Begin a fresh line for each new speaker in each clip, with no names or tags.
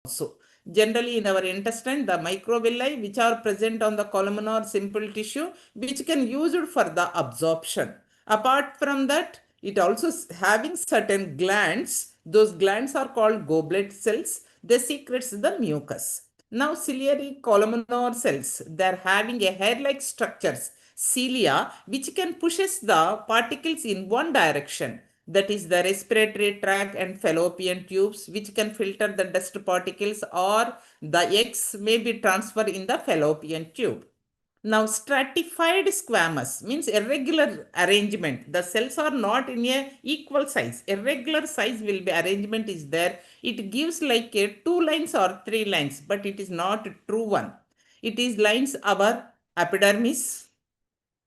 also. Generally, in our intestine, the microvilli, which are present on the columnar simple tissue, which can use it for the absorption. Apart from that, it also having certain glands. Those glands are called goblet cells. They secretes the mucus. Now, ciliary columnar cells, they're having a hair-like structures, cilia, which can pushes the particles in one direction. That is the respiratory tract and fallopian tubes, which can filter the dust particles, or the eggs may be transferred in the fallopian tube. Now, stratified squamous means irregular arrangement. The cells are not in a equal size. Irregular size will be arrangement is there. It gives like a 2 lines or 3 lines, but it is not a true one. It is lines our epidermis,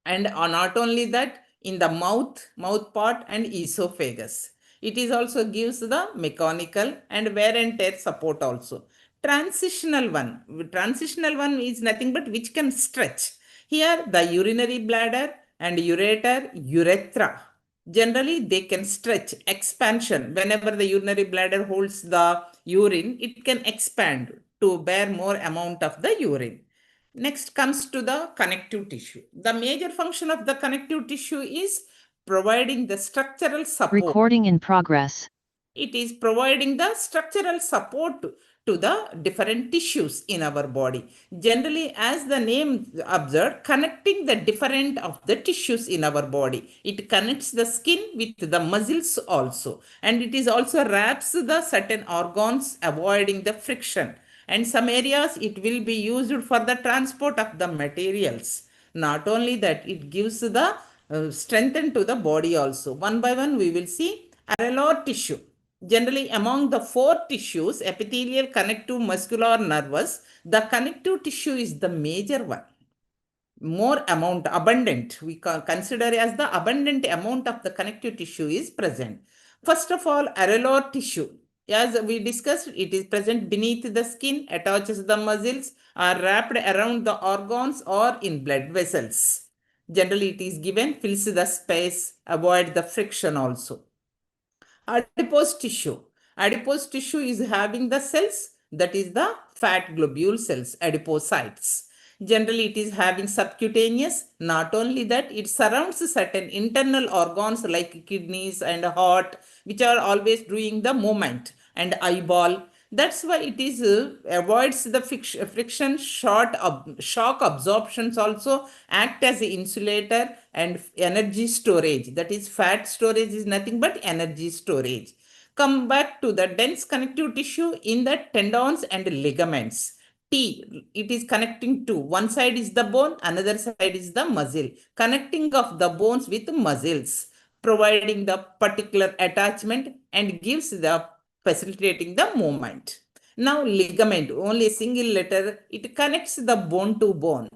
and not only that, in the mouth part and esophagus. It is also gives the mechanical and wear and tear support also. Transitional one is nothing but which can stretch. Here the urinary bladder and ureter, urethra. Generally, they can stretch, expansion. Whenever the urinary bladder holds the urine, it can expand to bear more amount of the urine. Next comes to the connective tissue. The major function of the connective tissue is providing the structural support.
Recording in progress.
It is providing the structural support to the different tissues in our body. Generally, as the name observed, connecting the different of the tissues in our body. It connects the skin with the muscles also. And it is also wraps the certain organs, avoiding the friction. And some areas it will be used for the transport of the materials. Not only that, it gives the strength to the body also. One by one, we will see areolar tissue. Generally, among the 4 tissues, epithelial, connective, muscular, nervous, the connective tissue is the major one. More amount, abundant, we consider as the abundant amount of the connective tissue is present. First of all, areolar tissue. As we discussed, it is present beneath the skin, attaches the muscles, are wrapped around the organs or in blood vessels. Generally, it is given, fills the space, avoid the friction also. Adipose tissue. Adipose tissue is having the cells, that is the fat globule cells, adipocytes. Generally, it is having subcutaneous. Not only that, it surrounds certain internal organs like kidneys and heart, which are always doing the movement, and eyeball. That's why it is avoids the friction, shock absorptions also act as an insulator and energy storage. That is, fat storage is nothing but energy storage. Come back to the dense connective tissue in the tendons and ligaments. T, it is connecting to one side is the bone, another side is the muscle. Connecting of the bones with muscles, providing the particular attachment and gives the facilitating the movement. Now, ligament, only a single letter, it connects the bone to bone.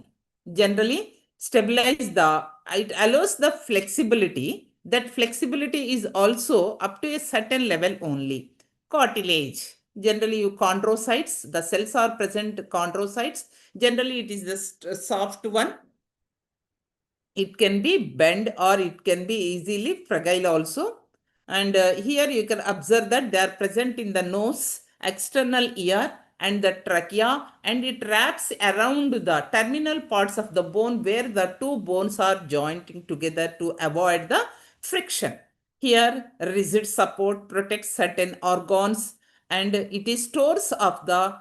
Generally, stabilize it allows the flexibility. That flexibility is also up to a certain level only. Cartilage. Generally, chondrocytes, the cells are present chondrocytes. Generally, it is the soft one. It can be bent or it can be easily fragile also. And here you can observe that they are present in the nose, external ear, and the trachea, and it wraps around the terminal parts of the bone where the 2 bones are joining together to avoid the friction. Here, rigid support protects certain organs, and it is stores of the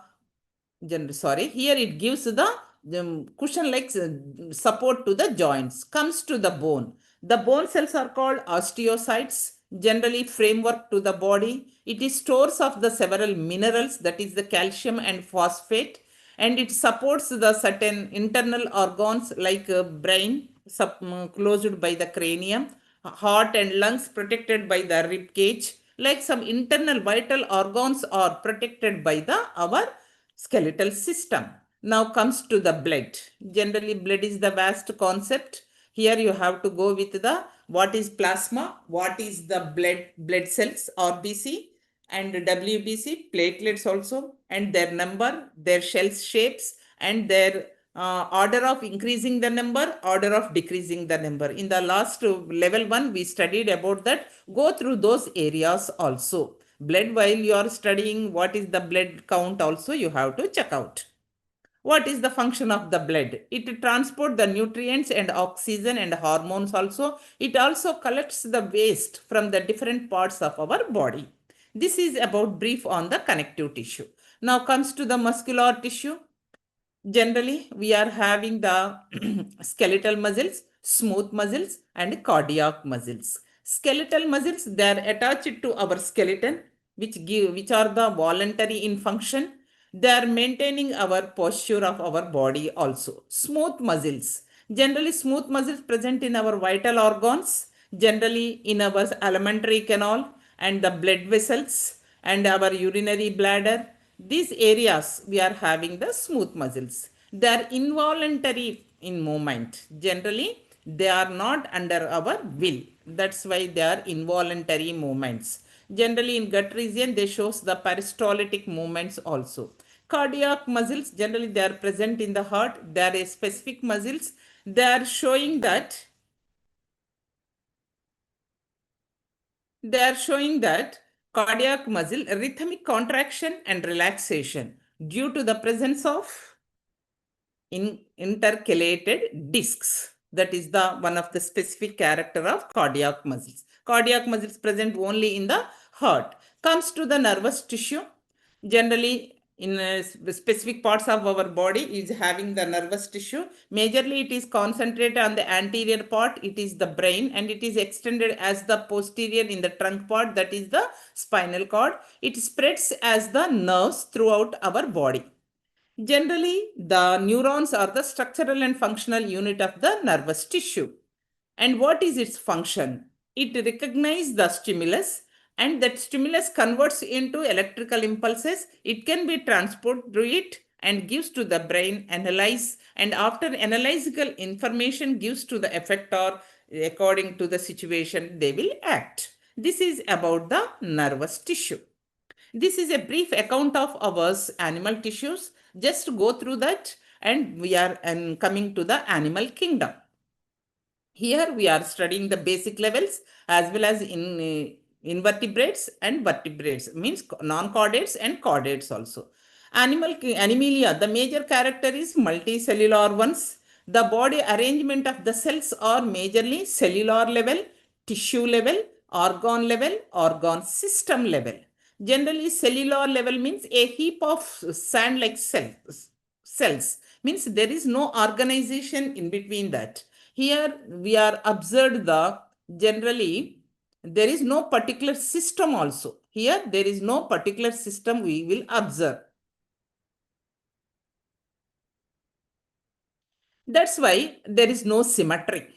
here it gives the cushion like support to the joints. Comes to the bone. The bone cells are called osteocytes, generally framework to the body. It is stores of the several minerals, that is the calcium and phosphate, and it supports the certain internal organs like brain, closed by the cranium, heart and lungs protected by the rib cage, like some internal vital organs are protected by the our skeletal system. Now comes to the blood. Generally, blood is the vast concept. Here you have to go with the what is plasma, what is the blood cells, RBC and WBC, platelets also, and their number, their shell shapes, and their order of increasing the number, order of decreasing the number. In the last level 1, we studied about that. Go through those areas also. Blood, while you are studying what is the blood count also you have to check out. What is the function of the blood? It transports the nutrients and oxygen and hormones also. It also collects the waste from the different parts of our body. This is about brief on the connective tissue. Now comes to the muscular tissue. Generally, we are having the skeletal muscles, smooth muscles, and cardiac muscles. Skeletal muscles, they are attached to our skeleton, which are the voluntary in function. They are maintaining our posture of our body also. Smooth muscles. Generally, smooth muscles present in our vital organs, generally in our alimentary canal and the blood vessels and our urinary bladder. These areas we are having the smooth muscles. They are involuntary in movement. Generally, they are not under our will. That's why they are involuntary movements. Generally, in gut region, they shows the peristaltic movements also. Cardiac muscles, generally they are present in the heart. They are a specific muscles. They are showing that cardiac muscle rhythmic contraction and relaxation due to the presence of intercalated discs. That is the one of the specific character of cardiac muscles. Cardiac muscles present only in the heart. Comes to the nervous tissue. Generally, in specific parts of our body is having the nervous tissue. Majorly, it is concentrated on the anterior part. It is the brain, and it is extended as the posterior in the trunk part. That is the spinal cord. It spreads as the nerves throughout our body. Generally, the neurons are the structural and functional unit of the nervous tissue. And what is its function? It recognizes the stimulus, and that stimulus converts into electrical impulses. It can be transported through it and gives to the brain, analyze, and after analytical information gives to the effector according to the situation they will act. This is about the nervous tissue. This is a brief account of our animal tissues. Just go through that, and we are coming to the animal kingdom. Here we are studying the basic levels as well as in invertebrates and vertebrates, means non-chordates and chordates also. Animalia, the major character is multicellular ones. The body arrangement of the cells are majorly cellular level, tissue level, organ system level. Generally, cellular level means a heap of sand like cells. Means there is no organization in between that. Here we are observed the generally there is no particular system also. Here there is no particular system we will observe. That's why there is no symmetry.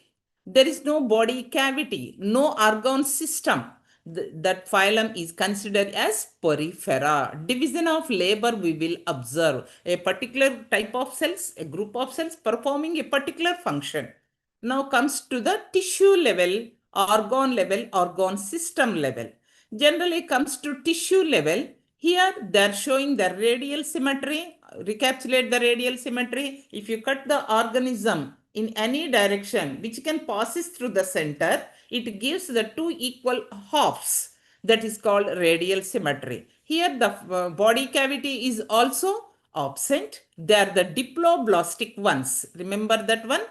There is no body cavity, no organ system. That phylum is considered as porifera. Division of labor we will observe. A particular type of cells, a group of cells performing a particular function. Now comes to the tissue level, organ system level. Generally comes to tissue level. Here they are showing the radial symmetry. Recapitulate the radial symmetry. If you cut the organism in any direction which can passes through the center, it gives the two equal halves. That is called radial symmetry. Here the body cavity is also absent. They are the diploblastic ones. Remember that one?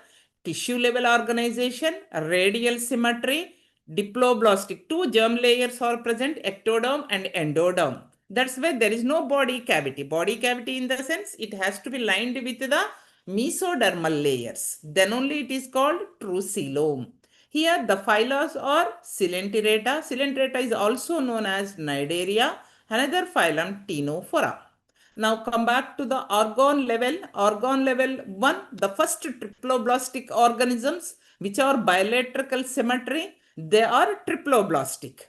Tissue level organization, radial symmetry, diploblastic. Two germ layers are present, ectoderm and endoderm. That's why there is no body cavity. Body cavity in the sense it has to be lined with the mesodermal layers. Then only it is called true coelom. Here the phylums are Coelenterata. Coelenterata is also known as Cnidaria. Another phylum Ctenophora. Now come back to the organ level. Organ level 1, the first triploblastic organisms which are bilateral symmetry, they are triploblastic.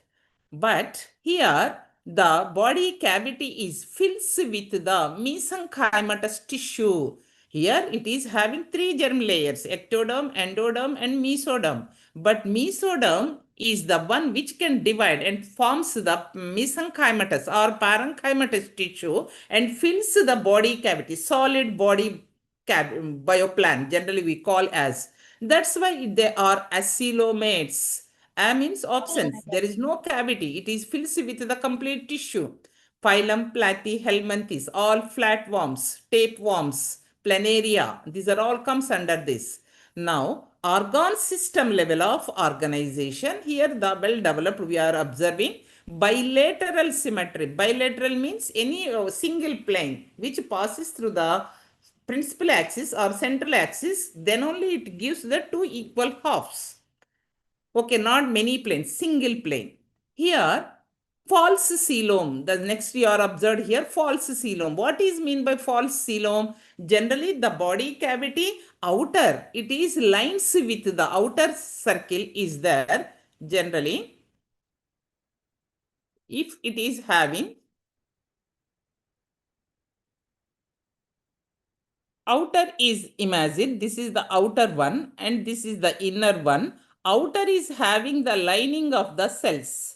But here the body cavity is filled with the mesenchymatous tissue. Here it is having three germ layers, ectoderm, endoderm and mesoderm. But mesoderm is the one which can divide and forms the mesenchymatous or parenchymatous tissue and fills the body cavity, solid body bioplan, generally we call as. That's why they are acoelomates. A means absence. There is no cavity. It is filled with the complete tissue. Phylum Platyhelminthes, all flatworms, tapeworms, planaria. These are all comes under this. Now, organ system level of organization. Here, the well developed, we are observing bilateral symmetry. Bilateral means any single plane which passes through the principal axis or central axis, then only it gives the two equal halves. Okay, not many planes, single plane. Here, false coelom. The next you are observed here, false coelom. What is mean by false coelom? Generally, the body cavity outer, it is lines with the outer circle is there. Generally, if it is having outer is, imagine this is the outer one and this is the inner one. Outer is having the lining of the cells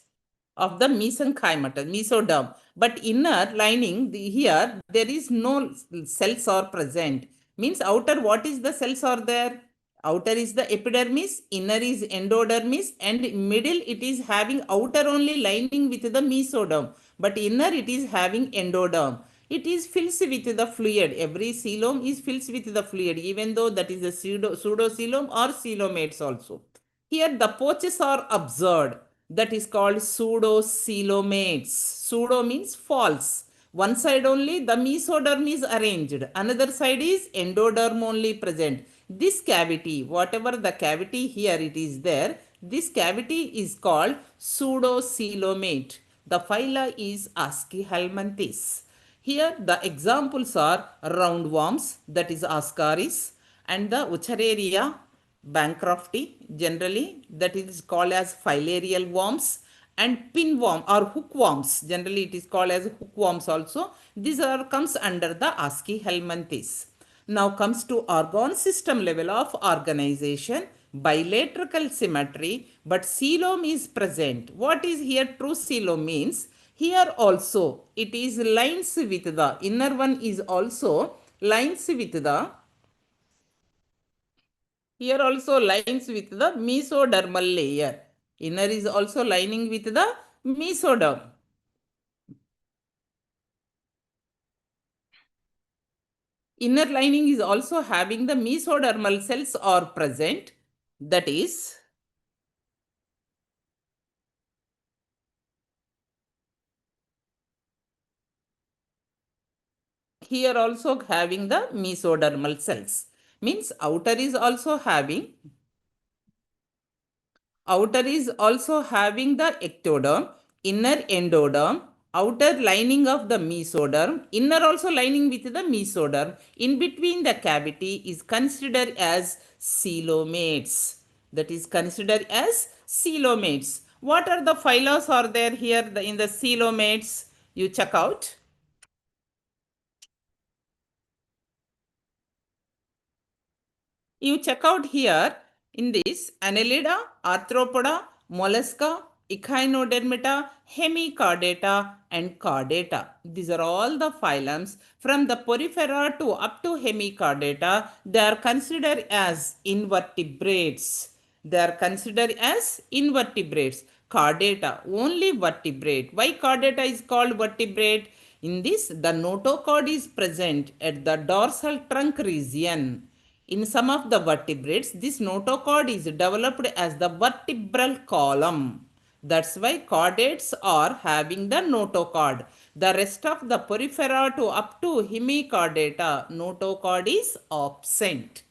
of the mesenchyma, mesoderm. But inner lining, here, there is no cells are present. Means outer, what is the cells are there? Outer is the epidermis, inner is endodermis, and middle it is having outer only lining with the mesoderm. But inner it is having endoderm. It is filled with the fluid. Every coelom is filled with the fluid, even though that is a pseudocoelom or coelomates also. Here the pouches are observed. That is called pseudocoelomates. Pseudo means false. One side only the mesoderm is arranged. Another side is endoderm only present. This cavity, whatever the cavity here it is there, this cavity is called pseudocoelomate. The phyla is Aschelminthes. Here the examples are roundworms, that is Ascaris, and the Wuchereria bancrofti, generally that is called as filarial worms, and pinworm or hookworms, generally it is called as hookworms also. These are comes under the Aschelminthes. Now comes to organ system level of organization, bilateral symmetry, but coelom is present. What is here true coelom means? Here also it is lines with the inner one is also lines with the, here also lines with the mesodermal layer. Inner is also lining with the mesoderm. Inner lining is also having the mesodermal cells are present. That is, here also having the mesodermal cells. Means outer is also having the ectoderm, inner endoderm, outer lining of the mesoderm, inner also lining with the mesoderm. In between the cavity is considered as coelomates. That is considered as coelomates. What are the phyla are there here in the coelomates? You check out. You check out here in this Annelida, Arthropoda, Mollusca, Echinodermata, Hemichordata, and Chordata. These are all the phylums from the Porifera to up to Hemichordata. They are considered as invertebrates. They are considered as invertebrates. Chordata, only vertebrate. Why chordata is called vertebrate? In this, the notochord is present at the dorsal trunk region. In some of the vertebrates, this notochord is developed as the vertebral column. That's why chordates are having the notochord. The rest of the porifera to up to hemichordata, notochord is absent.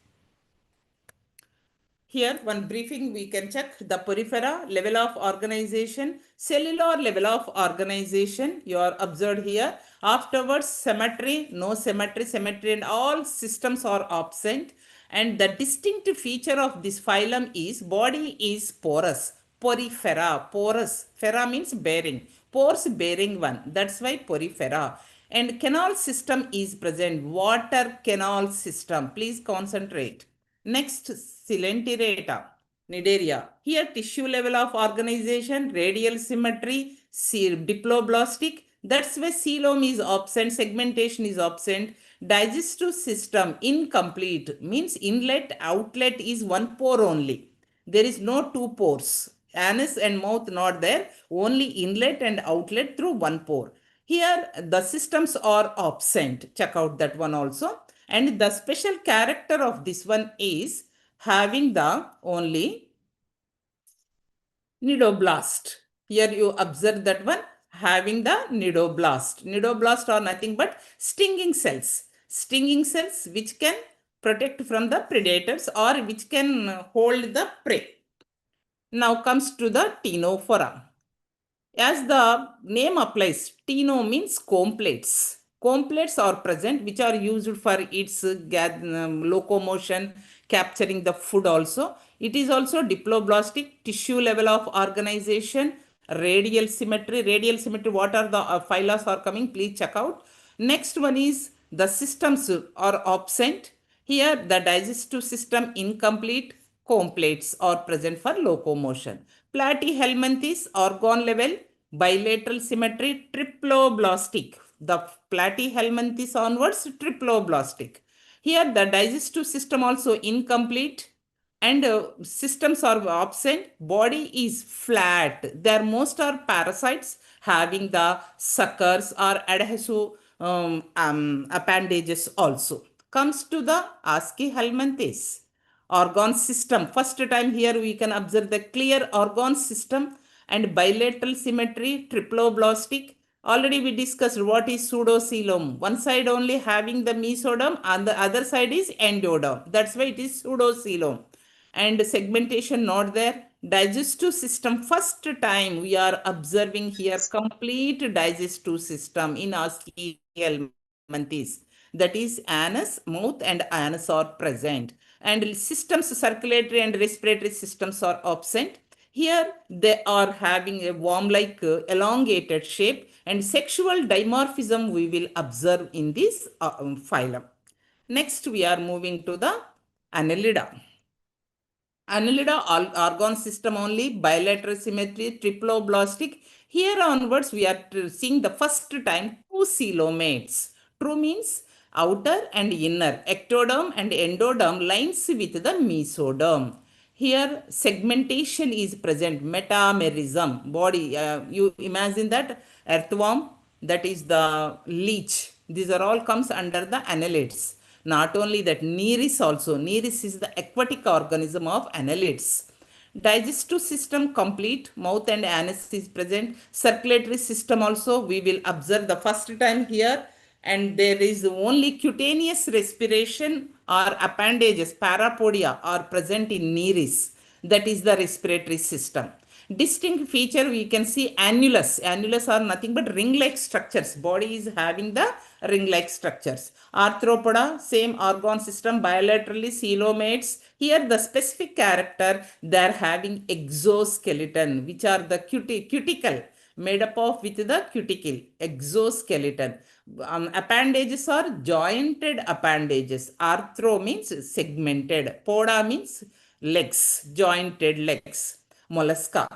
Here, one briefing we can check the porifera level of organization, cellular level of organization. You are observed here. Afterwards, symmetry, no symmetry, symmetry, and all systems are absent. And the distinct feature of this phylum is body is porous. Porifera, porous. Fera means bearing. Pores bearing one. That's why porifera. And canal system is present. Water canal system. Please concentrate. Next, Coelenterata, Nidaria. Here, tissue level of organization, radial symmetry, diploblastic. That's why coelom is absent, segmentation is absent. Digestive system incomplete, means inlet, outlet is one pore only. There is no two pores. Anus and mouth not there, only inlet and outlet through one pore. Here, the systems are absent. Check out that one also. And the special character of this one is having the only nidoblast. Here you observe that one having the nidoblast. Nidoblast are nothing but stinging cells. Stinging cells which can protect from the predators or which can hold the prey. Now comes to the ctenophora. As the name applies, cteno means comb plates. Comb plates are present which are used for its locomotion, capturing the food also. It is also diploblastic, tissue level of organization, radial symmetry. Radial symmetry, what are the phyla are coming? Please check out. Next one is the systems are absent. Here the digestive system incomplete, comb plates are present for locomotion. Platyhelminthes, organ level, bilateral symmetry, triploblastic. The platyhelminthes onwards, triploblastic. Here the digestive system also incomplete and systems are absent. Body is flat. There most are parasites having the suckers or adhesive appendages also. Comes to the Aschelminthes organ system. First time here we can observe the clear organ system and bilateral symmetry, triploblastic. Already we discussed what is pseudocoelom. One side only having the mesoderm and the other side is endoderm. That's why it is pseudocoelom. And segmentation not there. Digestive system, first time we are observing here complete digestive system in Aschelminthes. That is anus, mouth and anus are present. And systems, circulatory and respiratory systems are absent. Here they are having a worm-like elongated shape and sexual dimorphism we will observe in this phylum. Next we are moving to the Annelida. Annelida organ system only, bilateral symmetry, triploblastic. Here onwards, we are seeing the first time two coelomates. True means outer and inner, ectoderm and endoderm lines with the mesoderm. Here, segmentation is present, metamerism, body. You imagine that earthworm, that is the leech. These are all comes under the annelids. Not only that, Nereis also. Nereis is the aquatic organism of annelids. Digestive system complete, mouth and anus is present. Circulatory system also we will observe the first time here. And there is only cutaneous respiration or appendages, parapodia are present in Nereis. That is the respiratory system. Distinct feature we can see annulus. Annulus are nothing but ring-like structures. Body is having the ring-like structures. Arthropoda, same organ system, bilaterally coelomates. Here the specific character, they are having exoskeleton, which are the cuticle, made up of with the cuticle, exoskeleton. Appendages are jointed appendages. Arthro means segmented. Poda means legs, jointed legs. Mollusca.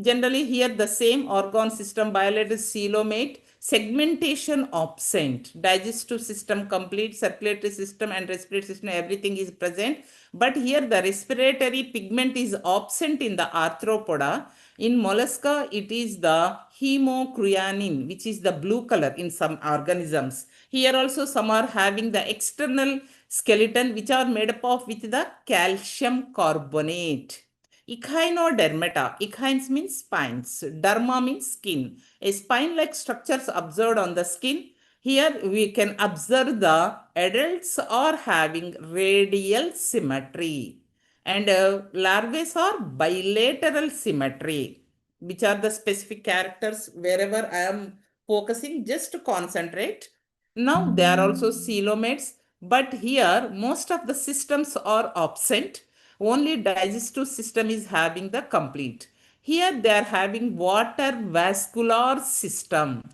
Generally, here the same organ system, bilateral coelomate, segmentation absent, digestive system complete, circulatory system and respiratory system, everything is present. But here the respiratory pigment is absent in the arthropoda. In mollusca, it is the hemocyanin, which is the blue color in some organisms. Here also some are having the external skeleton, which are made up of with the calcium carbonate. Echinodermata. Echines means spines. Derma means skin. A spine-like structures observed on the skin. Here we can observe the adults are having radial symmetry. And larvae are bilateral symmetry. Which are the specific characters wherever I am focusing, just to concentrate. Now they are also coelomates, but here most of the systems are absent. Only digestive system is having the complete. Here they are having water vascular system.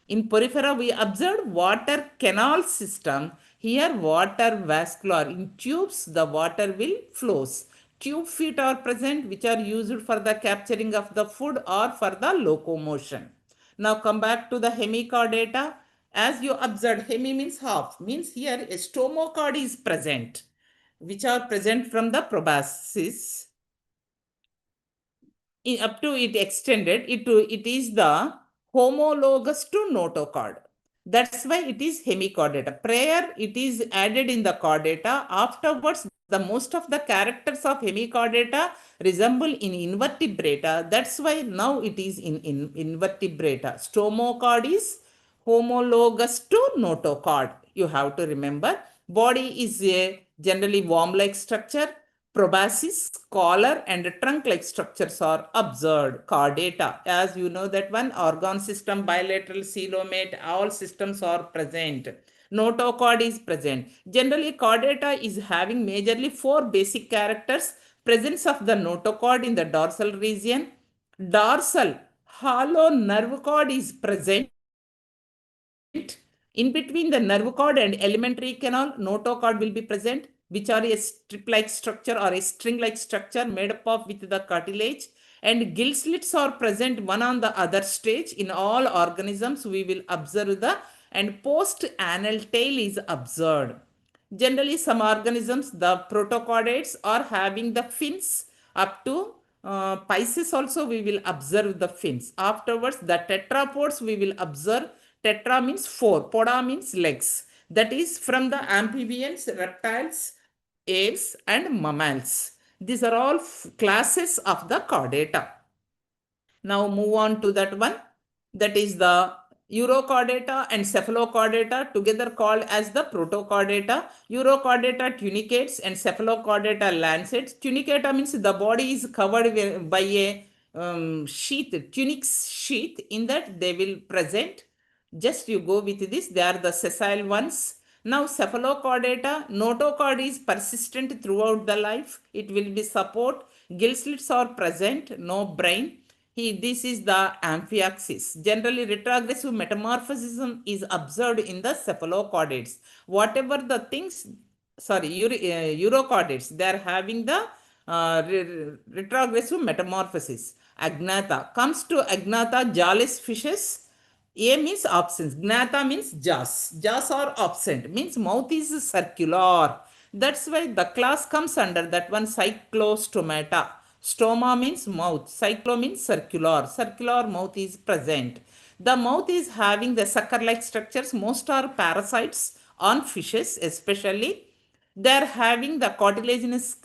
In porifera, we observed water canal system. Here water vascular. In tubes, the water will flows. Tube feet are present, which are used for the capturing of the food or for the locomotion. Now come back to the hemichordata. As you observed, hemi means half. Means here a stomochord is present, which are present from the proboscis. up to it extended, it is the homologous to notochord. That's why it is hemichordata. Prior, it is added in the chordata. Afterwards, the most of the characters of hemichordata resemble in invertebrata. That's why now it is in invertebrata. Stomochord is homologous to notochord. You have to remember. Body is a generally worm-like structure. Proboscis, collar, and trunk-like structures are observed. Chordata, as you know that one, organ system, bilateral, coelomate, all systems are present. Notochord is present. Generally, chordata is having majorly four basic characters. Presence of the notochord in the dorsal region. Dorsal hollow nerve cord is present. In between the nerve cord and alimentary canal, notochord will be present, which are a strip-like structure or a string-like structure made up of with the cartilage. And gill slits are present one on the other stage. In all organisms, we will observe the and post-anal tail is observed. Generally, some organisms, the protochordates, are having the fins up to Pisces also we will observe the fins. Afterwards, the tetrapods we will observe. Tetra means four, poda means legs. That is from the amphibians, reptiles, apes, and mammals. These are all classes of the chordata. Now move on to that one. That is the urochordata and cephalochordata, together called as the protochordata. Urochordata tunicates and cephalochordata lancets. Tunicata means the body is covered by a sheath, tunic sheath. In that they will present. Just you go with this. They are the sessile ones. Now cephalochordata, notochord is persistent throughout the life. It will be support. Gill slits are present, no brain. This is the amphioxis. Generally, retrogressive metamorphism is observed in the cephalochordates. Whatever the things, urochordates, they are having the retrogressive metamorphosis. Agnatha. Comes to Agnatha, jawless fishes. A means absence. Gnatha means jaws. Jaws are absent. Means mouth is circular. That's why the class comes under that one, cyclostomata. Stoma means mouth. Cyclo means circular. Circular mouth is present. The mouth is having the sucker-like structures. Most are parasites on fishes especially. They are having the cartilaginous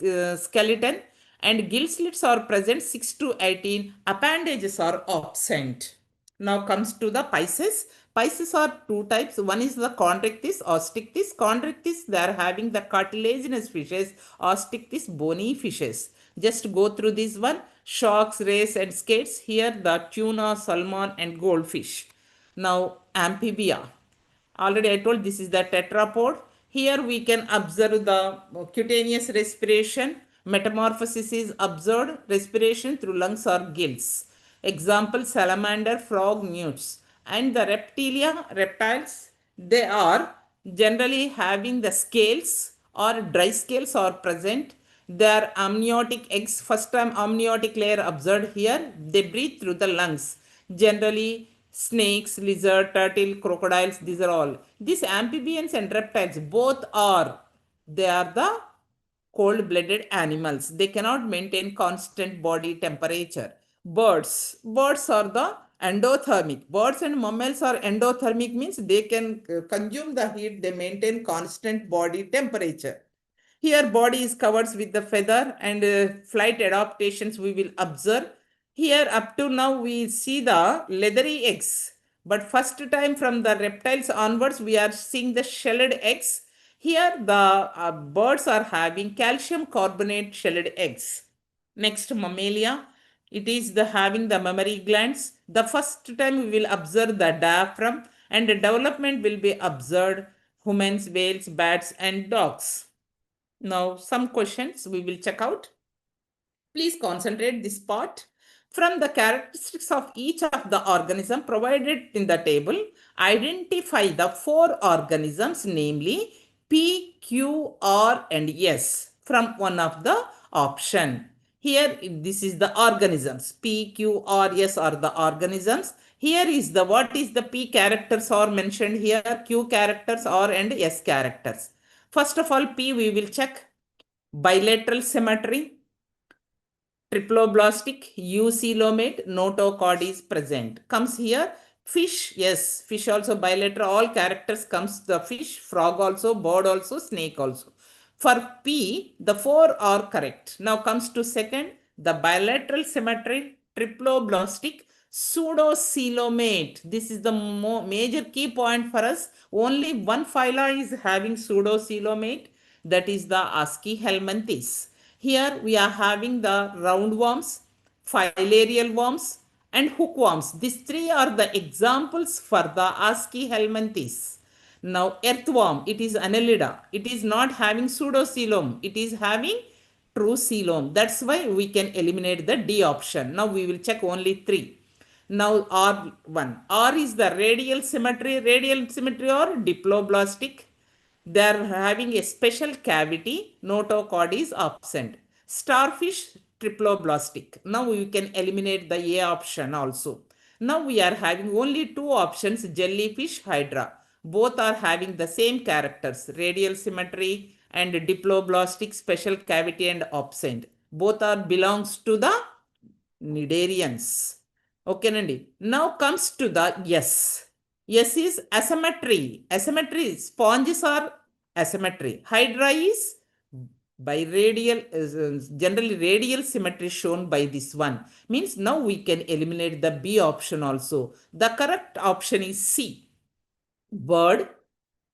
skeleton and gill slits are present 6 to 18. Appendages are absent. Now comes to the Pisces. Pisces are two types. One is the chondrichthyes or stichthyes. Chondrichthyes, they are having the cartilaginous fishes or stichthyes, bony fishes. Just go through this one. Sharks, rays and skates. Here the tuna, salmon and goldfish. Now amphibia. Already I told this is the tetrapod. Here we can observe the cutaneous respiration. Metamorphosis is observed. Respiration through lungs or gills. Example, salamander, frog, newts. And the reptiles, they are generally having the scales or dry scales are present. Their amniotic eggs, first time amniotic layer observed here. They breathe through the lungs. Generally, snakes, lizard, turtle, crocodiles, these are all. These amphibians and reptiles, they are the cold-blooded animals. They cannot maintain constant body temperature. Birds are the endothermic. Birds and mammals are endothermic, means they can consume the heat, they maintain constant body temperature. Here body is covered with the feather and flight adaptations we will observe. Here up to now we see the leathery eggs. But first time from the reptiles onwards we are seeing the shelled eggs. Here the birds are having calcium carbonate shelled eggs. Next, mammalia. It is the having the mammary glands. The first time we will observe the diaphragm and the development will be observed humans, whales, bats and dogs. Now some questions we will check out. Please concentrate this part. From the characteristics of each of the organism provided in the table, identify the four organisms, namely P, Q, R and S from one of the option. Here this is the organisms. P, Q, R, S are the organisms. Here is the what is the P characters are mentioned here, Q characters are and S characters. First of all, P we will check bilateral symmetry. Triploblastic, eucoelomate, notochord is present. Comes here, fish, yes, fish also bilateral, all characters comes the fish, frog also, bird also, snake also. For P, the four are correct. Now comes to second, the bilateral symmetry, triploblastic, pseudocoelomate. This is the major key point for us. Only one phyla is having pseudocoelomate, that is the Aschelminthes. Here we are having the roundworms, filarial worms, and hookworms. These three are the examples for the Aschelminthes. Now, earthworm, it is Annelida. It is not having pseudocoelom. It is having true coelom. That's why we can eliminate the D option. Now, we will check only three. Now, R1. R is the radial symmetry or diploblastic. They are having a special cavity. Notochord is absent. Starfish, triploblastic. Now we can eliminate the A option also. Now we are having only two options, jellyfish, hydra. Both are having the same characters, radial symmetry and diploblastic, special cavity and absent. Both are belongs to the Nidarians. Okay, Nandi. Now comes to the yes. Yes is asymmetry. Asymmetry. Sponges are asymmetry. Hydra is by radial, generally radial symmetry shown by this one. Means now we can eliminate the B option also. The correct option is C. Bird.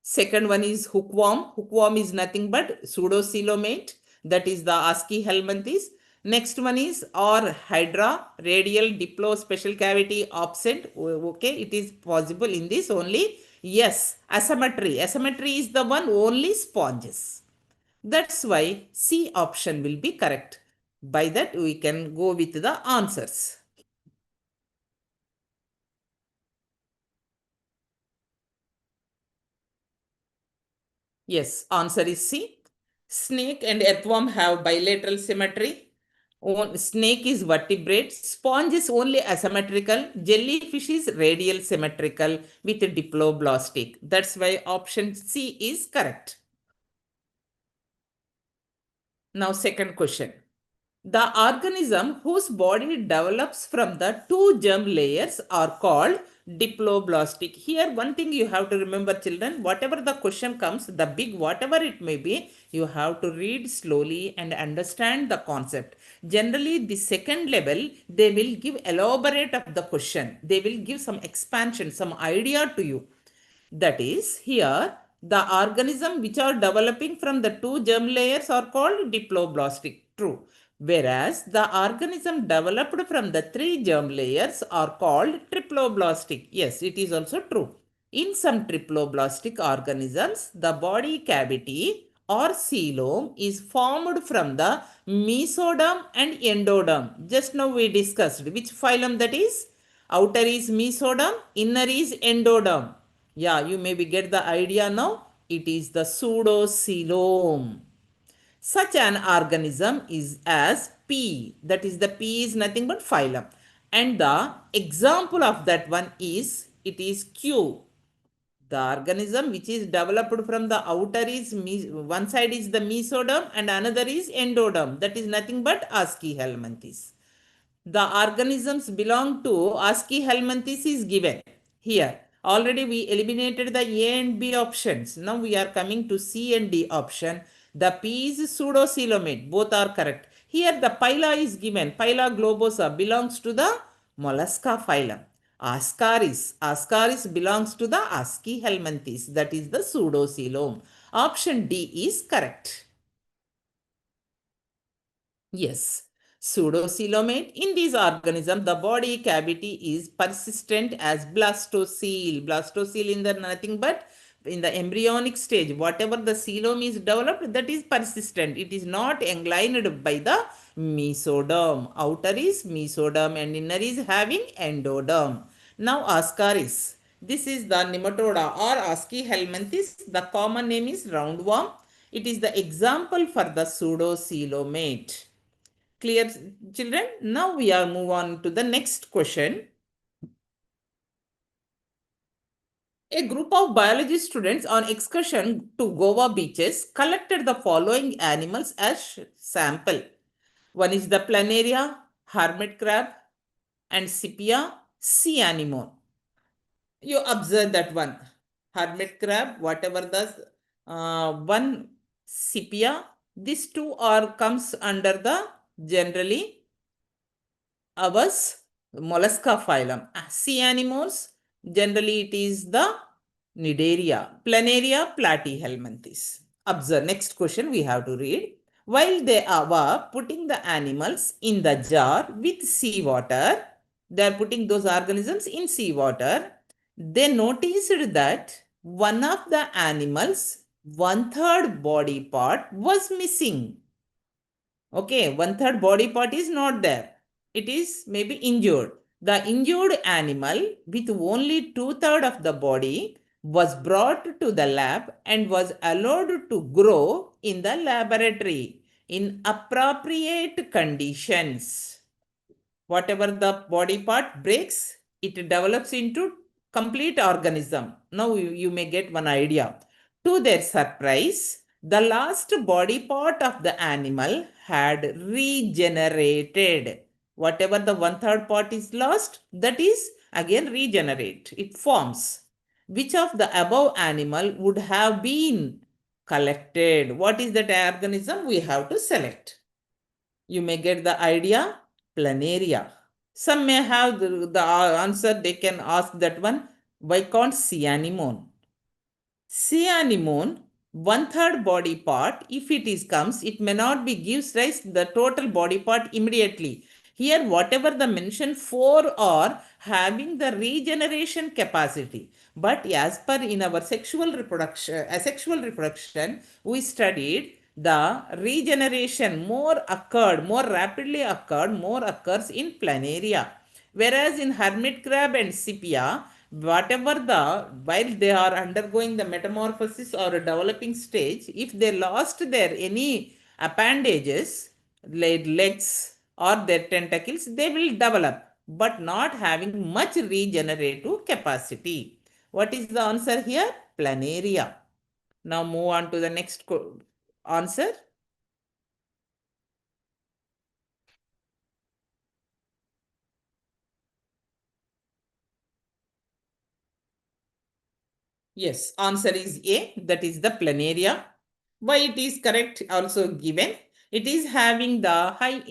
Second one is hookworm. Hookworm is nothing but pseudocoelomate. That is the Aschelminthes. Next one is or hydra, radial, diplo, special cavity, absent. Okay, it is possible in this only. Yes, asymmetry. Asymmetry is the one only sponges. That's why C option will be correct. By that we can go with the answers. Yes, answer is C. Snake and earthworm have bilateral symmetry. Snake is vertebrate. Sponge is only asymmetrical. Jellyfish is radial symmetrical with diploblastic. That's why option C is correct. Now, second question. The organism whose body develops from the two germ layers are called diploblastic. Here, one thing you have to remember, children, whatever the question comes, the big, whatever it may be, you have to read slowly and understand the concept. Generally, the second level, they will give elaborate of the question. They will give some expansion, some idea to you. That is, here the organism which are developing from the two germ layers are called diploblastic. True. Whereas the organism developed from the three germ layers are called triploblastic. Yes, it is also true. In some triploblastic organisms, the body cavity or coelom is formed from the mesoderm and endoderm. Just now we discussed which phylum that is. Outer is mesoderm, inner is endoderm. Yeah, you maybe get the idea now. It is the pseudocoelom. Such an organism is as P. That is the P is nothing but phylum. And the example of that one is, it is Q. The organism which is developed from the outer is, one side is the mesoderm and another is endoderm. That is nothing but Aschelminthes. The organisms belong to Aschelminthes is given here. Already we eliminated the A and B options. Now we are coming to C and D option. The P is pseudocoelomate. Both are correct. Here the phyla is given. Phyla globosa belongs to the mollusca phylum. Ascaris belongs to the Aschelminthes. That is the pseudocoelom. Option D is correct. Yes, pseudocoelomate. In these organisms, the body cavity is persistent as blastocele. Blastocele in the nothing but in the embryonic stage, whatever the coelom is developed, that is persistent. It is not englined by the mesoderm. Outer is mesoderm and inner is having endoderm. Now, Ascaris. This is the nematoda or Aschelminthes. The common name is roundworm. It is the example for the pseudocoelomate. Clear, children? Now we are move on to the next question. A group of biology students on excursion to Goa beaches collected the following animals as sample. One is the planaria, hermit crab, and sepia, sea anemone. You observe that one. Hermit crab, whatever the one sepia, these two are comes under the generally ours mollusca phylum. Sea anemones, generally it is the Cnidaria, Planaria platyhelminthes. Observe, next question we have to read. While they were putting the animals in the jar with seawater, they are putting those organisms in seawater, they noticed that one of the animals' one-third body part was missing. Okay, one-third body part is not there. It is maybe injured. The injured animal with only two-thirds of the body was brought to the lab and was allowed to grow in the laboratory in appropriate conditions. Whatever the body part breaks, it develops into complete organism. Now you may get one idea. To their surprise, the last body part of the animal had regenerated. Whatever the one-third part is lost, that is again regenerate. It forms. Which of the above animal would have been collected? What is that organism? We have to select. You may get the idea. Planaria. Some may have the answer, they can ask that one. Why can't sea anemone? Sea anemone, one-third body part, if it is comes, it may not be gives rise the total body part immediately. Here, whatever the mention, four are having the regeneration capacity. But as per in our sexual reproduction, asexual reproduction, we studied the regeneration more rapidly occurs in planaria. Whereas in hermit crab and sepia, whatever while they are undergoing the metamorphosis or a developing stage, if they lost their any appendages, like legs or their tentacles, they will develop, but not having much regenerative capacity. What is the answer here? Planaria. Now move on to the next answer. Yes, answer is A, that is the planaria. Why it is correct also given. It is having the high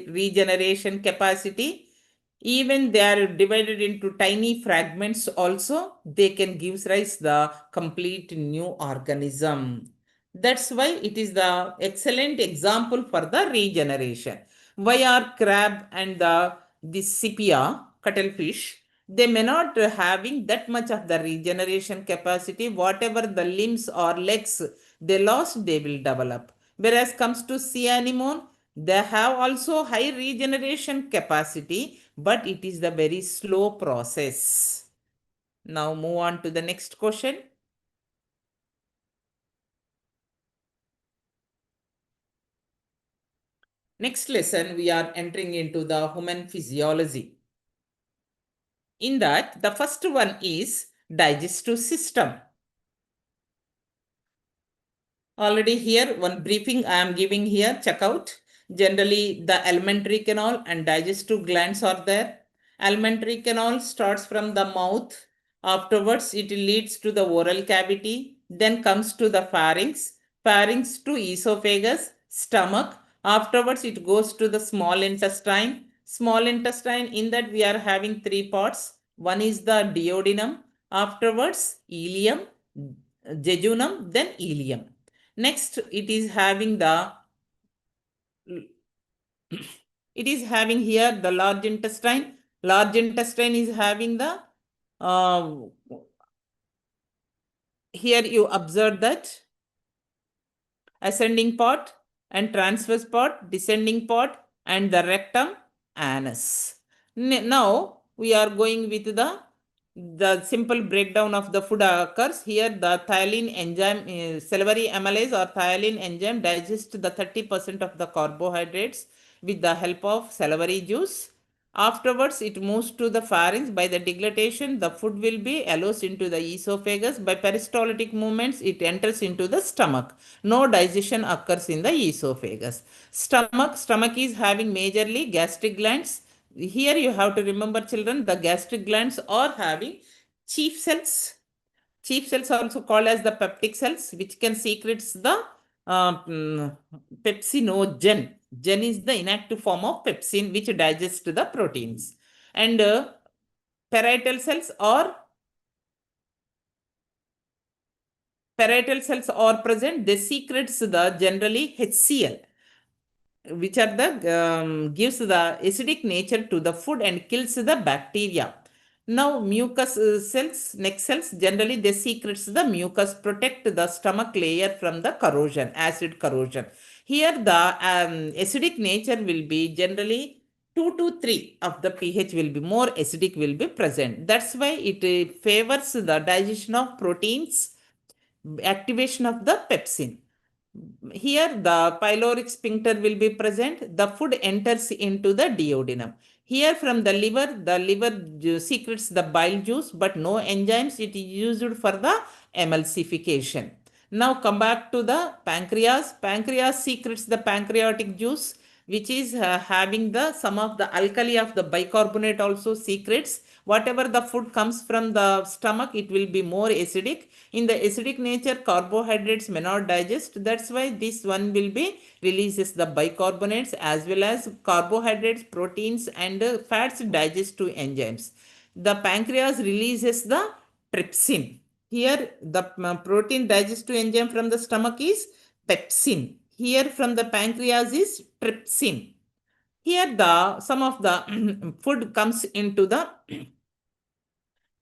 regeneration capacity. Even they are divided into tiny fragments also, they can give rise the complete new organism. That's why it is the excellent example for the regeneration. Why are crab and the sepia, cuttlefish, they may not having that much of the regeneration capacity. Whatever the limbs or legs they lost, they will develop. Whereas comes to sea anemone, they have also high regeneration capacity, but it is the very slow process. Now move on to the next question. Next lesson, we are entering into the human physiology. In that, the first one is digestive system. Already here, one briefing I am giving here, check out. Generally, the alimentary canal and digestive glands are there. Alimentary canal starts from the mouth. Afterwards, it leads to the oral cavity. Then comes to the pharynx. Pharynx to esophagus, stomach. Afterwards, it goes to the small intestine. Small intestine, in that we are having three parts. One is the duodenum. Afterwards, ileum, jejunum, then ileum. Next, it is having here the large intestine. Large intestine is having the uh, here you observe that ascending part and transverse part, descending part, and the rectum, anus. Now we are going with the simple breakdown of the food occurs here. The thiolin enzyme, salivary amylase or thiolin enzyme digests the 30% of the carbohydrates with the help of salivary juice. Afterwards, it moves to the pharynx. By the deglutition, the food will be allows into the esophagus. By peristaltic movements, it enters into the stomach. No digestion occurs in the esophagus. Stomach is having majorly gastric glands. Here you have to remember, children, the gastric glands are having chief cells. Chief cells are also called as the peptic cells, which can secretes the pepsinogen. Gen is the inactive form of pepsin, which digests the proteins. And parietal cells are present. They secretes the generally HCl, which are the gives the acidic nature to the food and kills the bacteria. Now mucus cells, neck cells, generally they secretes the mucus, protect the stomach layer from the corrosion, acid corrosion. Here the acidic nature will be generally 2 to 3 of the pH will be more acidic will be present. That's why it favors the digestion of proteins, activation of the pepsin. Here, the pyloric sphincter will be present. The food enters into the duodenum. Here, from the liver secretes the bile juice, but no enzymes. It is used for the emulsification. Now, come back to the pancreas. Pancreas secretes the pancreatic juice, which is having the some of the alkali of the bicarbonate also secretes. Whatever the food comes from the stomach, it will be more acidic. In the acidic nature, carbohydrates may not digest. That's why this one will be releases the bicarbonates as well as carbohydrates, proteins, and fats digest to enzymes. The pancreas releases the trypsin. Here, the protein digestive enzyme from the stomach is pepsin. Here, from the pancreas is trypsin. Here, the some of the food comes into the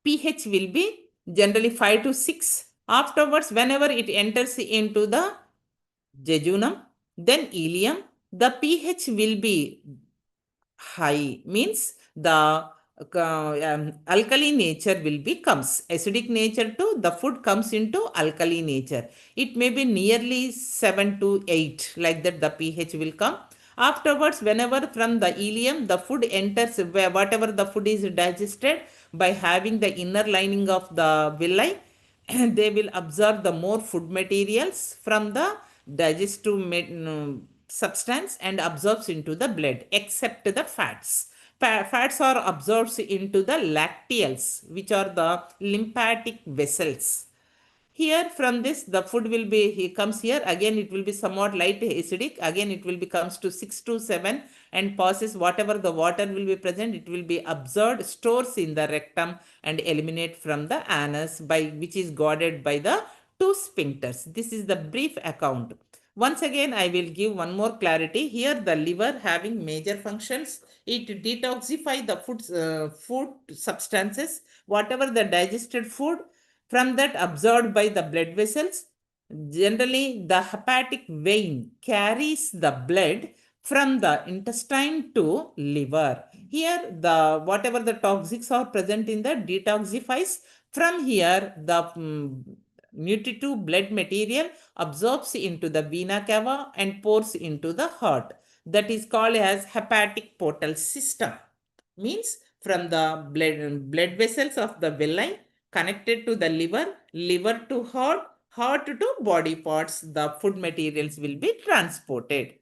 pH will be generally 5 to 6. Afterwards, whenever it enters into the jejunum, then ileum, the pH will be high, means the alkali nature will becomes acidic nature to the food comes into alkali nature. It may be nearly 7 to 8, like that the pH will come. Afterwards, whenever from the ileum the food enters, whatever the food is digested by having the inner lining of the villi, they will absorb the more food materials from the digestive substance and absorbs into the blood, except the fats. Fats are absorbed into the lacteals, which are the lymphatic vessels. Here from this, the food will be, he comes here, again it will be somewhat light acidic, again it will becomes to 6 to 7 and passes whatever the water will be present, it will be absorbed, stores in the rectum and eliminate from the anus, by which is guarded by the two sphincters. This is the brief account. Once again, I will give one more clarity. Here, the liver having major functions. It detoxify the food substances, whatever the digested food, from that absorbed by the blood vessels. Generally, the hepatic vein carries the blood from the intestine to liver. Here, the whatever the toxics are present in the detoxifies. From here, the nutritive blood material absorbs into the vena cava and pours into the heart. That is called as hepatic portal system. Means from the blood vessels of the villi connected to the liver, liver to heart, heart to body parts, the food materials will be transported.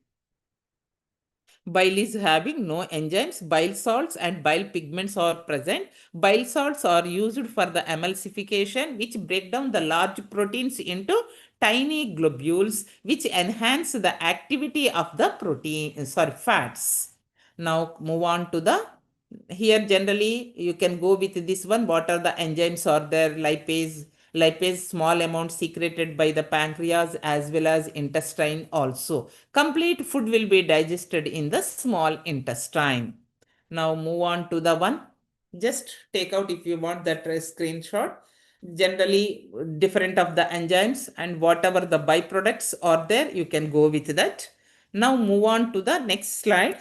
Bile is having no enzymes. Bile salts and bile pigments are present. Bile salts are used for the emulsification, which break down the large proteins into tiny globules, which enhance the activity of the fats. Now move on to the, here generally you can go with this one. What are the enzymes are there? Lipase small amount secreted by the pancreas as well as intestine also. Complete food will be digested in the small intestine. Now move on to the one. Just take out if you want that screenshot. Generally different of the enzymes and whatever the byproducts are there, you can go with that. Now move on to the next slide.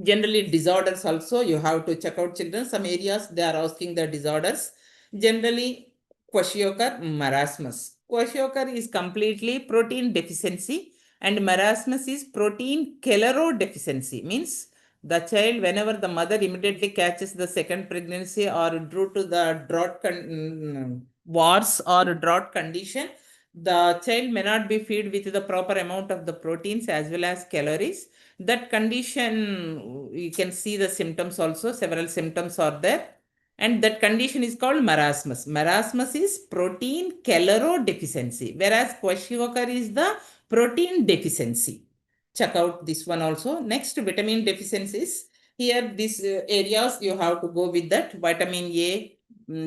Generally disorders also you have to check out, children. Some areas they are asking the disorders. Generally kwashiorkor marasmus. Kwashiorkor is completely protein deficiency and marasmus is protein caloro deficiency, means The child, whenever the mother immediately catches the second pregnancy or due to the wars or drought condition, the child may not be fed with the proper amount of the proteins as well as calories. That condition, you can see the symptoms also, several symptoms are there. And that condition is called marasmus. Marasmus is protein calorodeficiency, whereas kwashiorkor is the protein deficiency. Check out this one also. Next, vitamin deficiencies. Here, these areas you have to go with that. Vitamin A,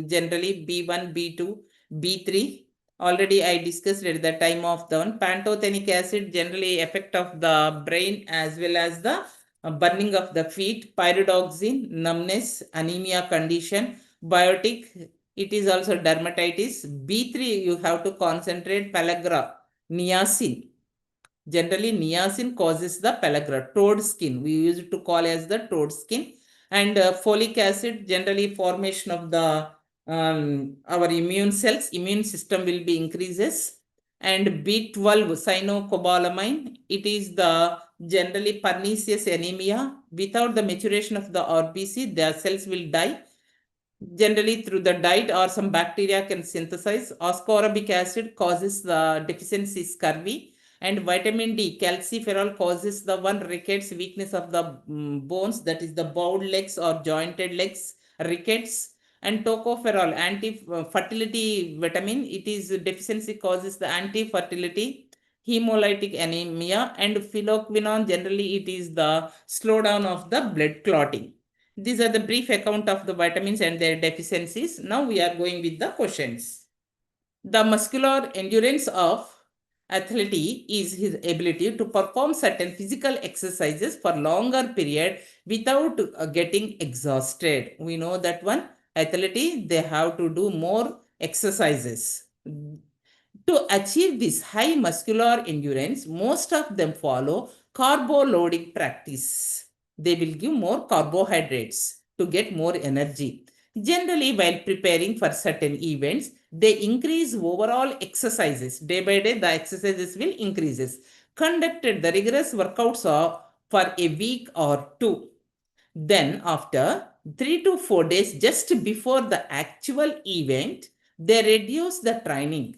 generally B1, B2, B3. Already I discussed at the time of the one. Pantothenic acid, generally effect of the brain as well as the burning of the feet. Pyridoxine, numbness, anemia condition. Biotic, it is also dermatitis. B3, you have to concentrate. Pellagra, niacin. Generally, niacin causes the pellagra, toad skin. We used to call as the toad skin. And folic acid, generally formation of the our immune cells, immune system will be increases. And B12, cyanocobalamin, it is the generally pernicious anemia. Without the maturation of the RBC, the cells will die. Generally, through the diet or some bacteria can synthesize. Ascorbic acid causes the deficiency scurvy, and vitamin D, calciferol, causes the one rickets, weakness of the bones, that is the bowed legs or jointed legs, rickets. And tocopherol, anti-fertility vitamin, it is deficiency causes the anti-fertility, hemolytic anemia. And phylloquinone, generally it is the slowdown of the blood clotting. These are the brief account of the vitamins and their deficiencies. Now we are going with the questions. The muscular endurance of athlete is his ability to perform certain physical exercises for longer period without getting exhausted. We know that one. Athlete, they have to do more exercises. To achieve this high muscular endurance, most of them follow carbo loading practice. They will give more carbohydrates to get more energy. Generally, while preparing for certain events, they increase overall exercises. Day by day, the exercises will increases. Conducted the rigorous workouts for a week or two. Then after 3 to 4 days, just before the actual event, they reduce the training.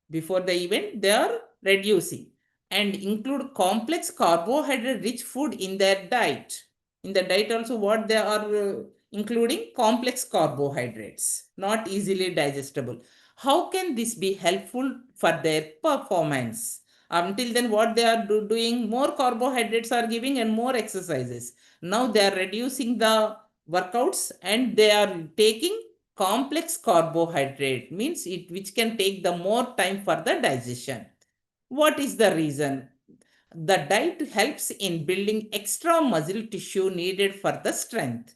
Before the event, they are reducing and include complex carbohydrate rich food in their diet. In the diet also, what they are including complex carbohydrates, not easily digestible. How can this be helpful for their performance? Until then, what they are doing, more carbohydrates are giving and more exercises. Now they are reducing the workouts and they are taking complex carbohydrate, means it which can take the more time for the digestion. What is the reason? The diet helps in building extra muscle tissue needed for the strength.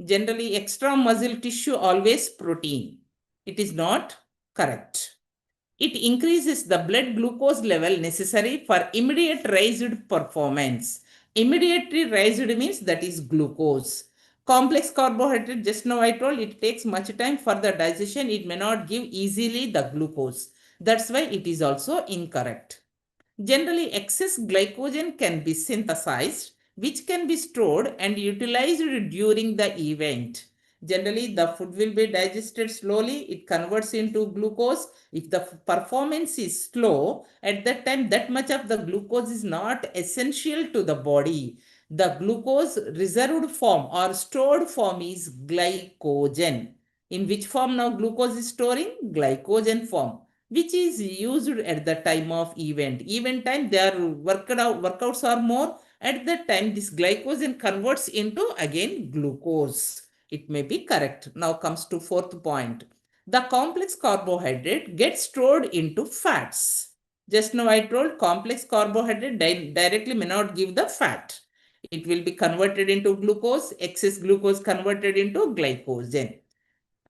Generally, extra muscle tissue always protein. It is not correct. It increases the blood glucose level necessary for immediate raised performance. Immediately raised means that is glucose. Complex carbohydrate, just now I told, it takes much time for the digestion. It may not give easily the glucose. That's why it is also incorrect. Generally, excess glycogen can be synthesized, which can be stored and utilized during the event. Generally, the food will be digested slowly. It converts into glucose. If the performance is slow, at that time, that much of the glucose is not essential to the body. The glucose reserved form or stored form is glycogen. In which form now glucose is storing? Glycogen form, which is used at the time of event. Event time, their workouts are more. At that time, this glycogen converts into again glucose. It may be correct. Now comes to fourth point. The complex carbohydrate gets stored into fats. Just now I told complex carbohydrate directly may not give the fat. It will be converted into glucose, excess glucose converted into glycogen.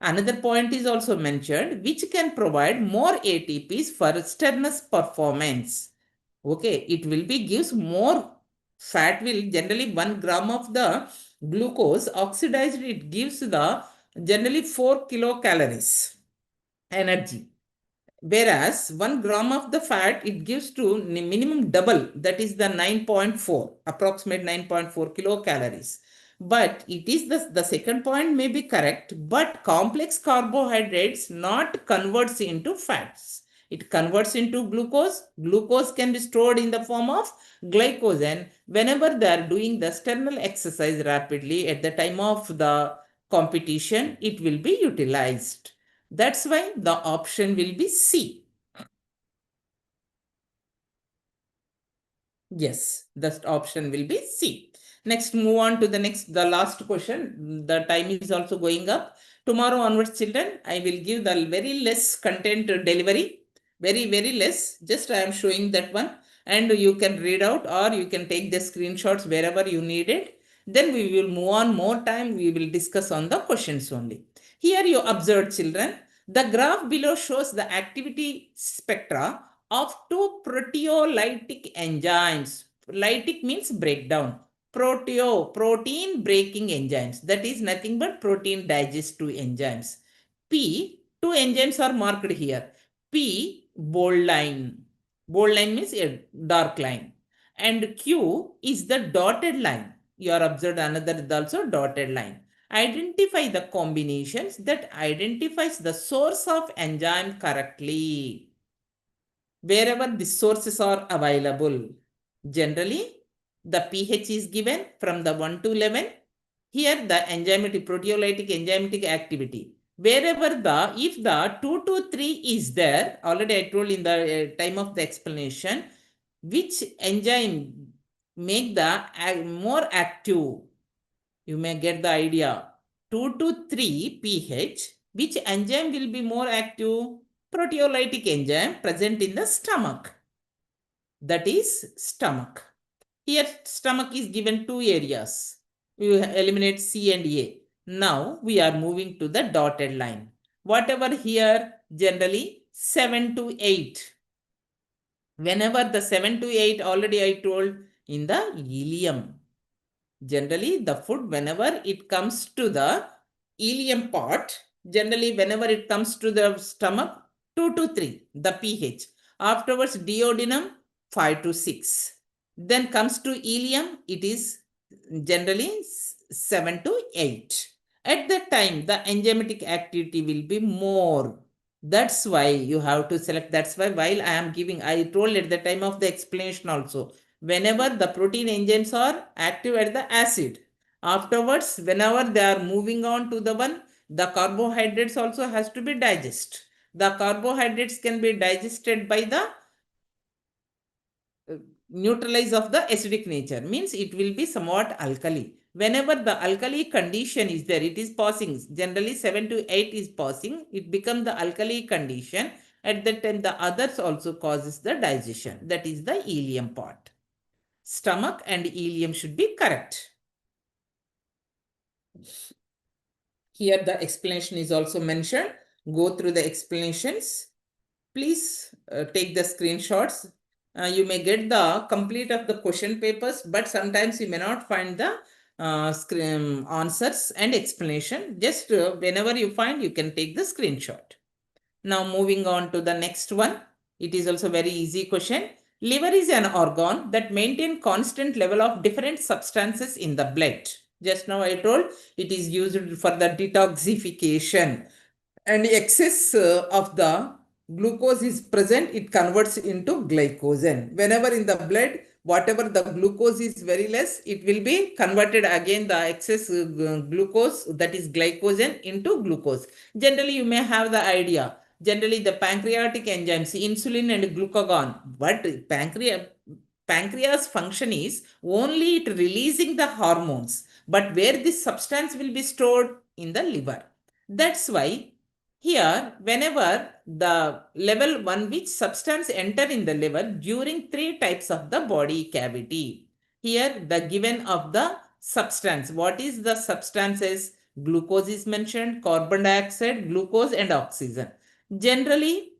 Another point is also mentioned, which can provide more ATPs for strenuous performance. Okay, it will be gives more fat, will generally 1 gram of the glucose oxidized, it gives the generally 4 kilocalories energy. Whereas 1 gram of the fat, it gives to minimum double, that is the 9.4, approximate 9.4 kilocalories. But it is the second point may be correct, but complex carbohydrates not converts into fats. It converts into glucose. Glucose can be stored in the form of glycogen whenever they are doing the sternal exercise rapidly at the time of the competition, it will be utilized. That's why the option will be C. Yes, the option will be C. Next, move on to the last question. The time is also going up. Tomorrow onwards, children, I will give the very less content delivery. Very less. Just I am showing that one. And you can read out or you can take the screenshots wherever you need it. Then we will move on more time. We will discuss on the questions only. Here you observe, children. The graph below shows the activity spectra of two proteolytic enzymes. Lytic means breakdown. Protein breaking enzymes. That is nothing but protein digestive enzymes. P, two enzymes are marked here. P, bold line. Bold line means a dark line. And Q is the dotted line. You are observed another is also dotted line. Identify the combinations that identifies the source of enzyme correctly wherever the sources are available. Generally, the pH is given from the 1 to 11. Here, the enzymatic, proteolytic enzymatic activity. Wherever if the 2 to 3 is there, already I told in the time of the explanation, which enzyme make the more active. You may get the idea. 2 to 3 pH, which enzyme will be more active? Proteolytic enzyme present in the stomach. That is stomach. Here stomach is given two areas. We eliminate C and A. Now we are moving to the dotted line. Whatever here generally 7 to 8. Whenever the 7 to 8 already I told in the ileum. Generally the food whenever it comes to the ileum part, generally whenever it comes to the stomach 2 to 3 the pH. Afterwards duodenum 5 to 6. Then comes to ileum, it is generally 7 to 8. At that time, the enzymatic activity will be more. That's why you have to select. That's why while I am giving, I told at the time of the explanation also, whenever the protein enzymes are active at the acid, afterwards, whenever they are moving on to the one, the carbohydrates also has to be digested. The carbohydrates can be digested by the neutralize of the acidic nature, means it will be somewhat alkali. Whenever the alkali condition is there, it is passing, generally 7 to 8 is passing, it becomes the alkali condition. At that time the others also causes the digestion. That is the ileum part. Stomach and ileum should be correct. Here the explanation is also mentioned. Go through the explanations. Please take the screenshots. You may get the complete of the question papers, but sometimes you may not find the answers and explanation. Just whenever you find, you can take the screenshot. Now moving on to the next one. It is also very easy question. Liver is an organ that maintain constant level of different substances in the blood. Just now I told it is used for the detoxification, and excess of the glucose is present, it converts into glycogen. Whenever in the blood, whatever the glucose is very less, it will be converted again the excess glucose, that is glycogen, into glucose. Generally, you may have the idea. Generally, the pancreatic enzymes, insulin and glucagon, but pancreas function is only it releasing the hormones, but where this substance will be stored in the liver. That's why here, whenever the level 1 which substance enter in the liver during 3 types of the body cavity. Here the given of the substance. What is the substances? Glucose is mentioned, carbon dioxide, glucose and oxygen. Generally,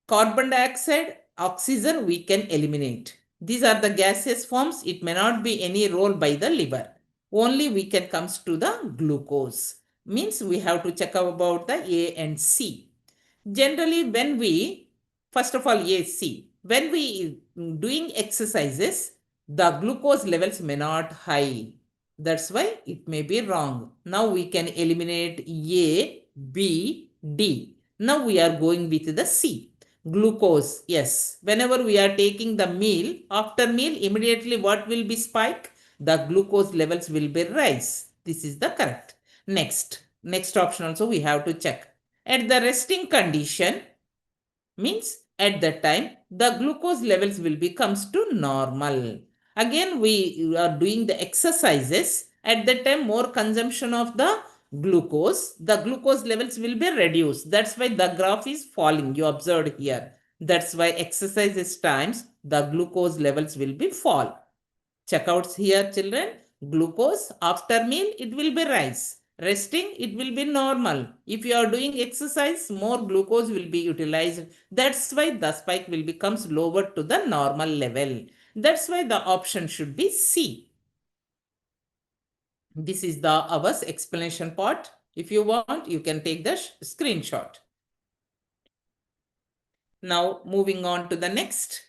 carbon dioxide, oxygen we can eliminate. These are the gaseous forms. It may not be any role by the liver. Only we can comes to the glucose. Means we have to check about the A and C. Generally, when we First of all, yes, see, when we doing exercises, the glucose levels may not high. That's why it may be wrong. Now we can eliminate A, B, D. Now we are going with the C. Glucose, yes. Whenever we are taking the meal, after meal, immediately what will be spike? The glucose levels will be rise. This is the correct. Next option also we have to check. At the resting condition, means at that time the glucose levels will becomes to normal. Again we are doing the exercises, at that time more consumption of the glucose levels will be reduced. That's why the graph is falling, you observed here. That's why exercises times the glucose levels will be fall. Checkouts here, children. Glucose after meal, it will be rise. Resting, it will be normal. If you are doing exercise, more glucose will be utilized. That's why the spike will becomes lower to the normal level. That's why the option should be C. This is the our explanation part. If you want, you can take the screenshot. Now moving on to the next.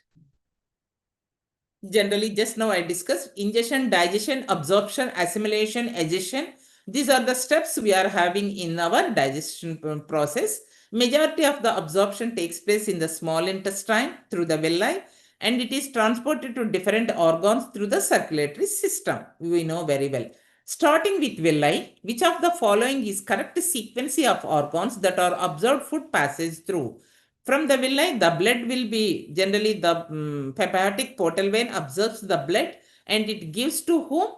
Generally, just now I discussed ingestion, digestion, absorption, assimilation, digestion. These are the steps we are having in our digestion process. Majority of the absorption takes place in the small intestine through the villi, and it is transported to different organs through the circulatory system. We know very well. Starting with villi, which of the following is correct sequence of organs that are absorbed food passage through? From the villi, the blood will be generally the hepatic portal vein absorbs the blood and it gives to whom?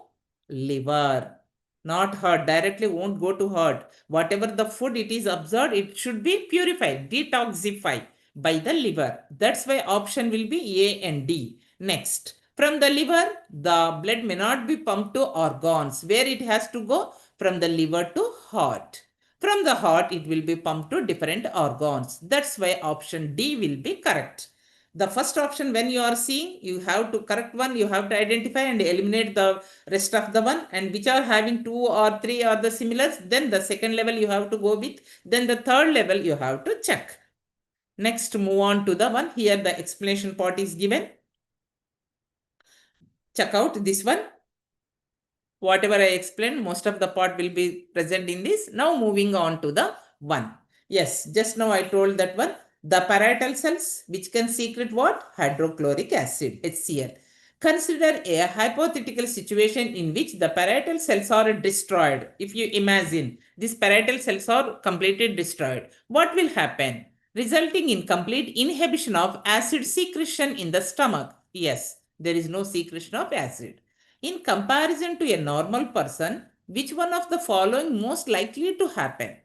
Liver. Not heart. Directly won't go to heart. Whatever the food it is absorbed, it should be purified, detoxified by the liver. That's why option will be A and D. Next. From the liver, the blood may not be pumped to organs. Where it has to go? From the liver to heart. From the heart, it will be pumped to different organs. That's why option D will be correct. The first option, when you are seeing, you have to correct one, you have to identify and eliminate the rest of the one, and which are having 2 or 3 or the similars, then the second level you have to go with, then the third level you have to check. Next, move on to the one. Here the explanation part is given. Check out this one. Whatever I explained, most of the part will be present in this. Now moving on to the one. Yes, just now I told that one. The parietal cells, which can secrete what? Hydrochloric acid, HCl. Consider a hypothetical situation in which the parietal cells are destroyed. If you imagine these parietal cells are completely destroyed, what will happen? Resulting in complete inhibition of acid secretion in the stomach. Yes, there is no secretion of acid. In comparison to a normal person, which one of the following most likely to happen?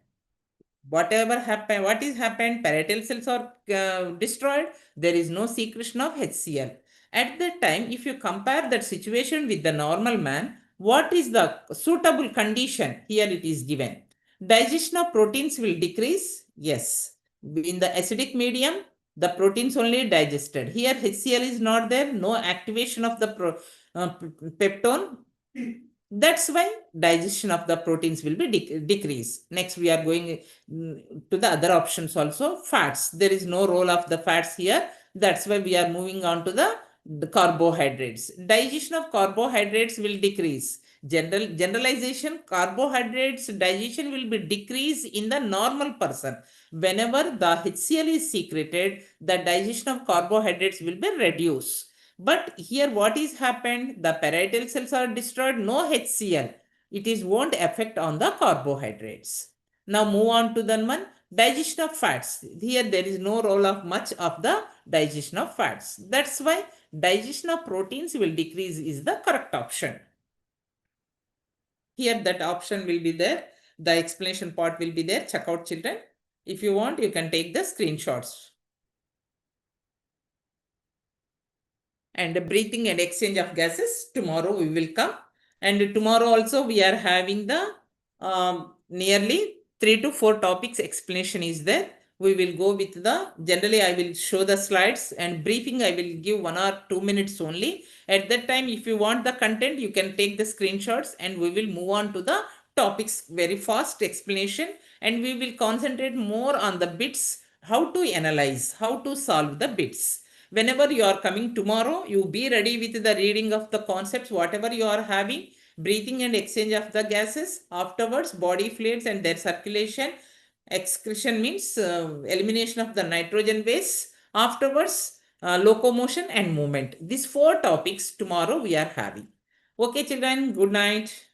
Whatever happened, what is happened? Parietal cells are destroyed. There is no secretion of HCl. At that time, if you compare that situation with the normal man, what is the suitable condition? Here it is given. Digestion of proteins will decrease. Yes. In the acidic medium, the proteins only digested. Here HCl is not there. No activation of the peptone. That's why digestion of the proteins will be decrease. Next, we are going to the other options also. Fats. There is no role of the fats here. That's why we are moving on to the carbohydrates. Digestion of carbohydrates will decrease. Generalization, carbohydrates digestion will be decreased in the normal person. Whenever the HCl is secreted, the digestion of carbohydrates will be reduced. But here what is happened? The parietal cells are destroyed, no HCl. It is won't affect on the carbohydrates. Now move on to the one, digestion of fats. Here there is no role of much of the digestion of fats. That's why digestion of proteins will decrease is the correct option. Here that option will be there. The explanation part will be there. Check out, children. If you want, you can take the screenshots. And breathing and exchange of gases, tomorrow we will come. And tomorrow also we are having the nearly 3 to 4 topics explanation is there. We will go with the, generally I will show the slides, and briefing I will give 1 or 2 minutes only. At that time, if you want the content, you can take the screenshots and we will move on to the topics very fast explanation, and we will concentrate more on the bits how to analyze, how to solve the bits. Whenever you are coming tomorrow, you be ready with the reading of the concepts, whatever you are having, breathing and exchange of the gases. Afterwards, body fluids and their circulation. Excretion means elimination of the nitrogen waste. Afterwards, locomotion and movement. These four topics tomorrow we are having. Okay, children, good night.